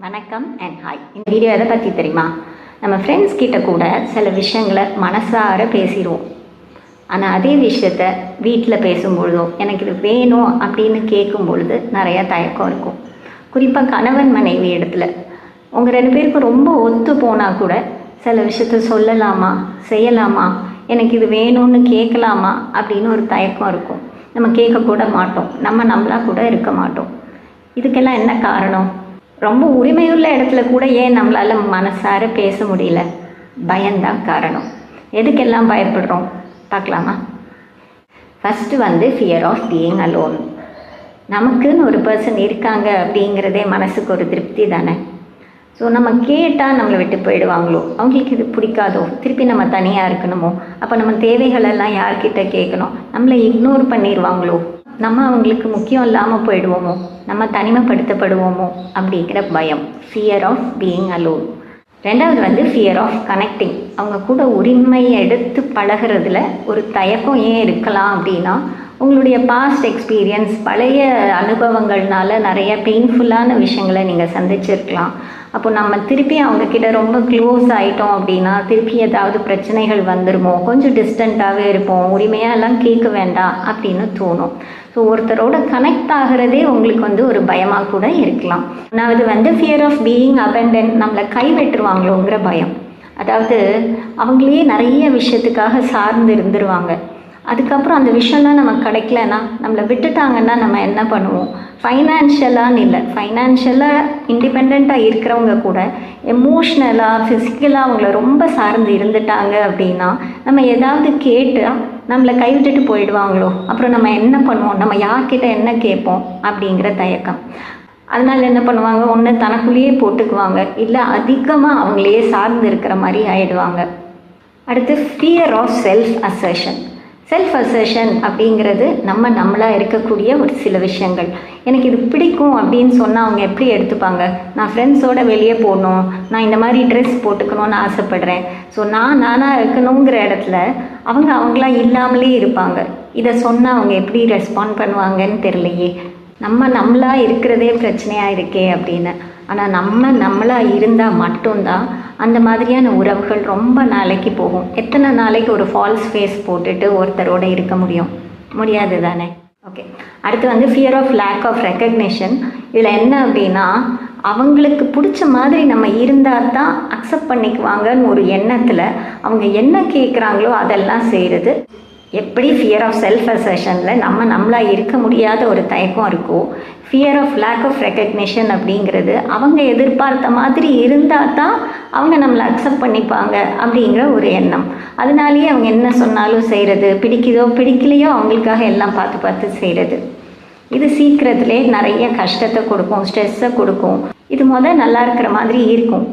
வணக்கம் and hi. இந்த video எதை பற்றி தெரியுமா? நம்ம ஃப்ரெண்ட்ஸ் கிட்ட கூட சில விஷயங்களை மனசார பேசிடுவோம். ஆனால் அதே விஷயத்த வீட்டில் பேசும்பொழுதோ எனக்கு இது வேணும் அப்படின்னு கேட்கும் பொழுது நிறையா தயக்கம் இருக்கும். குறிப்பாக கணவன் மனைவி இடத்துல உங்கள் ரெண்டு பேருக்கும் ரொம்ப ஒத்து போனால் கூட சில விஷயத்த சொல்லலாமா, செய்யலாமா, எனக்கு இது வேணும்னு கேட்கலாமா அப்படின்னு ஒரு தயக்கம் இருக்கும். நம்ம கேட்கக்கூட மாட்டோம், நம்மளா கூட இருக்க மாட்டோம். இதுக்கெல்லாம் என்ன காரணம்? ரொம்ப உரிமையுள்ள இடத்துல கூட ஏன் நம்மளால் மனசார பேச முடியல? பயம்தான் காரணம். எதுக்கெல்லாம் பயப்படுறோம் பார்க்கலாமா? First fear of being alone. நமக்குன்னு ஒரு பர்சன் இருக்காங்க அப்படிங்கிறதே மனசுக்கு ஒரு திருப்தி தானே. ஸோ நம்ம கேட்டால் நம்மளை விட்டு போயிடுவாங்களோ, அவங்களுக்கு இது பிடிக்காதோ, திருப்பி நம்ம தனியாக இருக்கணுமோ, அப்போ நம்ம தேவைகளெல்லாம் யார்கிட்ட கேட்கணும், நம்மளை இக்னோர் பண்ணிடுவாங்களோ, நம்ம அவங்களுக்கு முக்கியம் இல்லாமல் போயிடுவோமோ, நம்ம தனிமைப்படுத்தப்படுவோமோ அப்படிங்கிற பயம். Fear of being alone. ரெண்டாவது ஃபியர் ஆஃப் கனெக்டிங். அவங்க கூட உரிமை எடுத்து பழகிறதுல ஒரு தயக்கம் ஏன் இருக்கலாம் அப்படின்னா, உங்களுடைய பாஸ்ட் எக்ஸ்பீரியன்ஸ், பழைய அனுபவங்கள்னால நிறைய பெயின்ஃபுல்லான விஷயங்களை நீங்கள் சந்திச்சிருக்கலாம். அப்போ நம்ம திருப்பி அவங்கக்கிட்ட ரொம்ப க்ளோஸ் ஆகிட்டோம் அப்படின்னா திருப்பி ஏதாவது பிரச்சனைகள் வந்துடுமோ, கொஞ்சம் டிஸ்டண்ட்டாகவே இருப்போம், உரிமையாக எல்லாம் கேட்க வேண்டாம் அப்படின்னு தோணும். ஸோ ஒருத்தரோட கனெக்ட் ஆகிறதே உங்களுக்கு ஒரு பயமாக கூட இருக்கலாம். அதாவது ஃபியர் ஆஃப் பீயிங் அபெண்டன். நம்மளை கைவிட்டுருவாங்களோங்கிற பயம். அதாவது அவங்களே நிறைய விஷயத்துக்காக சார்ந்து இருந்துருவாங்க. அதுக்கப்புறம் அந்த விஷயம்லாம் நமக்கு கிடைக்கலன்னா, நம்மளை விட்டுட்டாங்கன்னா நம்ம என்ன பண்ணுவோம்? ஃபைனான்ஷியலான்னு இல்லை, ஃபைனான்ஷியலாக இண்டிபெண்ட்டாக இருக்கிறவங்க கூட எமோஷ்னலாக, ஃபிசிக்கலாக அவங்கள ரொம்ப சார்ந்து இருந்துட்டாங்க அப்படின்னா நம்ம ஏதாவது கேட்டால் நம்மளை கைவிட்டுட்டு போயிடுவாங்களோ, அப்புறம் நம்ம என்ன பண்ணுவோம், நம்ம யார்கிட்ட என்ன கேட்போம் அப்படிங்கிற தயக்கம். அதனால் என்ன பண்ணுவாங்க? ஒன்று தனக்குள்ளேயே போட்டுக்குவாங்க, இல்லை அதிகமாக அவங்களையே சார்ந்து இருக்கிற மாதிரி ஆகிடுவாங்க. அடுத்து fear of self assertion. Self assertion அப்படிங்கிறது நம்மளாக இருக்கக்கூடிய ஒரு சில விஷயங்கள். எனக்கு இது பிடிக்கும் அப்படின்னு சொன்னால் அவங்க எப்படி எடுத்துப்பாங்க? நான் ஃப்ரெண்ட்ஸோடு வெளியே போகணும், நான் இந்த மாதிரி ட்ரெஸ் போட்டுக்கணும்னு ஆசைப்பட்றேன், ஸோ நானாக இருக்கணுங்கிற இடத்துல அவங்களா இல்லாமலே இருப்பாங்க. இதை சொன்னால் அவங்க எப்படி ரெஸ்பாண்ட் பண்ணுவாங்கன்னு தெரியலையே, நம்மளாக இருக்கிறதே பிரச்சனையாக இருக்கே அப்படின்னு. ஆனால் நம்மளாக இருந்தால் மட்டும்தான் அந்த மாதிரியான உறவுகள் ரொம்ப நாளைக்கு போகும். எத்தனை நாளைக்கு ஒரு ஃபால்ஸ் ஃபேஸ் போட்டுட்டு ஒருத்தரோடு இருக்க முடியாது தானே. ஓகே. அடுத்து fear of lack of recognition. இதில் என்ன அப்படின்னா, அவங்களுக்கு பிடிச்ச மாதிரி நம்ம இருந்தால் தான் அக்செப்ட் பண்ணிக்குவாங்கன்னு ஒரு எண்ணத்தில் அவங்க என்ன கேட்குறாங்களோ அதெல்லாம் செய்கிறது. எப்படி ஃபியர் ஆஃப் செல்ஃப் அசர்ஷனில் நம்மளாக இருக்க முடியாத ஒரு தயக்கம் இருக்கோ, fear of lack of recognition அப்படிங்கிறது அவங்க எதிர்பார்த்த மாதிரி இருந்தால் தான் அவங்க நம்மளை அக்செப்ட் பண்ணிப்பாங்க அப்படிங்கிற ஒரு எண்ணம். அதனாலேயே அவங்க என்ன சொன்னாலும் செய்கிறது, பிடிக்குதோ பிடிக்கலையோ அவங்களுக்காக எல்லாம் பார்த்து செய்கிறது. இது சீக்கிரத்திலே நிறைய கஷ்டத்தை கொடுக்கும், ஸ்ட்ரெஸ்ஸை கொடுக்கும். இது நல்லா இருக்கிற மாதிரி இருக்கும்.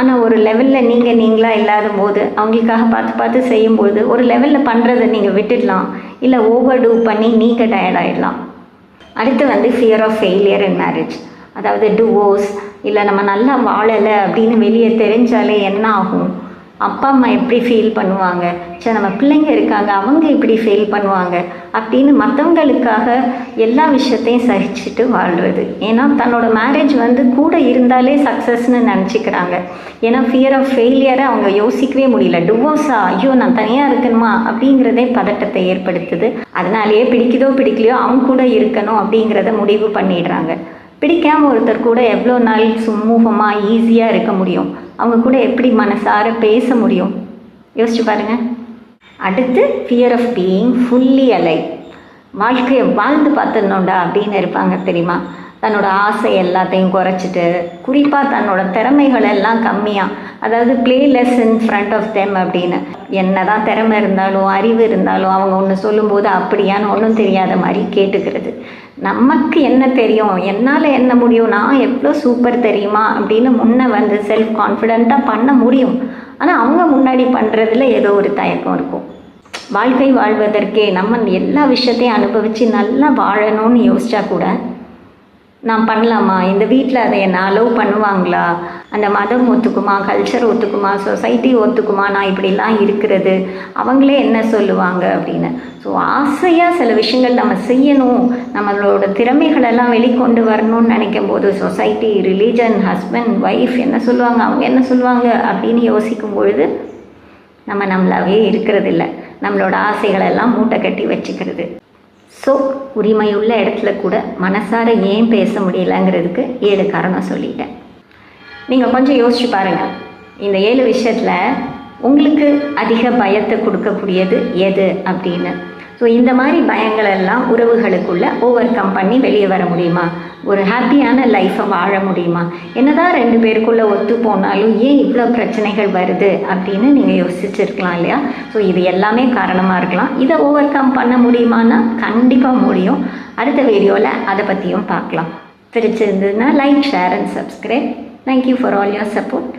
ஆனால் ஒரு லெவலில் நீங்களாக இல்லாத போது அவங்களுக்காக பார்த்து செய்யும்போது ஒரு லெவலில் பண்ணுறதை நீங்கள் விட்டுடலாம், இல்லை ஓவர் டூ பண்ணி நீங்கள் டயர்டாகிடலாம். அடுத்து fear of failure in marriage. அதாவது டிவோர்ஸ், இல்லை நம்ம நல்லா வாழலை அப்படின்னு வெளியே தெரிஞ்சாலே என்ன ஆகும், அப்பா அம்மா எப்படி ஃபீல் பண்ணுவாங்க, சரி நம்ம பிள்ளைங்க இருக்காங்க அவங்க இப்படி ஃபீல் பண்ணுவாங்க அப்படின்னு மற்றவங்களுக்காக எல்லா விஷயத்தையும் சகிச்சுட்டு வாழ்கிறது. ஏன்னா தன்னோட மேரேஜ் கூட இருந்தாலே சக்ஸஸ்ன்னு நினச்சிக்கிறாங்க. ஏன்னா ஃபியர் ஆஃப் ஃபெயிலியரை அவங்க யோசிக்கவே முடியல. டிவோர்ஸா, ஐயோ நான் தனியாக இருக்கணுமா அப்படிங்கிறதே பதட்டத்தை ஏற்படுத்துது. அதனாலேயே பிடிக்குதோ பிடிக்கலையோ அவங்க கூட இருக்கணும் அப்படிங்கிறத முடிவு பண்ணிடுறாங்க. பிடிக்காமல் ஒருத்தர் கூட எவ்வளோ நாள் சுமூகமாக ஈஸியாக இருக்க முடியும்? அவங்க கூட எப்படி மனசார பேச முடியும்? யோசிச்சு பாருங்கள். அடுத்து fear of being fully alive. வாழ்க்கையை வாழ்ந்து பார்த்துடணுண்டா அப்படின்னு இருப்பாங்க தெரியுமா? தன்னோட ஆசை எல்லாத்தையும் குறைச்சிட்டு, குறிப்பாக தன்னோட திறமைகள் எல்லாம் கம்மியாக, அதாவது பிளேலெஸ் இன் ஃப்ரண்ட் ஆஃப் தெம் அப்படின்னு. என்ன தான் திறமை இருந்தாலும் அறிவு இருந்தாலும் அவங்க ஒன்று சொல்லும்போது அப்படியான்னு ஒன்றும் தெரியாத மாதிரி கேட்டுக்கிறது. நமக்கு என்ன தெரியும், என்னால் என்ன முடியும், நான் எவ்வளோ சூப்பர் தெரியுமா அப்படின்னு முன்னே செல்ஃப் கான்ஃபிடெண்ட்டாக பண்ண முடியும். ஆனால் அவங்க முன்னாடி பண்ணுறதுல ஏதோ ஒரு தயக்கம் இருக்கும். வாழ்க்கை வாழ்வதற்கே நம்ம எல்லா விஷயத்தையும் அனுபவித்து நல்லா வாழணும்னு யோசிச்சா கூட நான் பண்ணலாமா, இந்த வீட்டில் அதை என்ன அலோவ் பண்ணுவாங்களா, அந்த மதம் ஒத்துக்குமா, கல்ச்சர் ஒத்துக்குமா, சொசைட்டி ஒத்துக்குமா, நான் இப்படிலாம் இருக்கிறது, அவங்களே என்ன சொல்லுவாங்க அப்படின்னு. ஸோ ஆசையாக சில விஷயங்கள் நம்ம செய்யணும், நம்மளோட திறமைகளெல்லாம் வெளிக்கொண்டு வரணும்னு நினைக்கும் போது சொசைட்டி, ரிலீஜன், ஹஸ்பண்ட், ஒய்ஃப் என்ன சொல்லுவாங்க, அவங்க என்ன சொல்லுவாங்க அப்படின்னு யோசிக்கும் பொழுது நம்ம நம்மளாவே இருக்கிறது இல்லை, நம்மளோட ஆசைகளெல்லாம் மூட்டை கட்டி வச்சுக்கிறது. ஸோ உரிமையுள்ள இடத்துல கூட மனசார ஏன் பேச முடியலைங்கிறதுக்கு 7 காரணம் சொல்லிட்டேன். நீங்கள் கொஞ்சம் யோசிச்சு பாருங்கள், இந்த 7 விஷயத்தில் உங்களுக்கு அதிக பயத்தை கொடுக்கக்கூடியது எது அப்படின்னு. ஸோ இந்த மாதிரி பயங்கள் எல்லாம் உறவுகளுக்குள்ளே ஓவர் கம் பண்ணி வெளியே வர முடியுமா, ஒரு ஹாப்பியான லைஃப்பை வாழ முடியுமா, என்னதான் 2 பேருக்குள்ளே ஒத்து போனாலும் ஏன் இவ்வளோ பிரச்சனைகள் வருது அப்படின்னு நீங்கள் யோசிச்சுருக்கலாம் இல்லையா. ஸோ இது எல்லாமே காரணமாக இருக்கலாம். இதை ஓவர் கம் பண்ண முடியுமான்னா கண்டிப்பாக முடியும். அடுத்த வீடியோவில் அதை பற்றியும் பார்க்கலாம். பிடிச்சிருந்ததுன்னா like, share and subscribe. Thank you for all your support.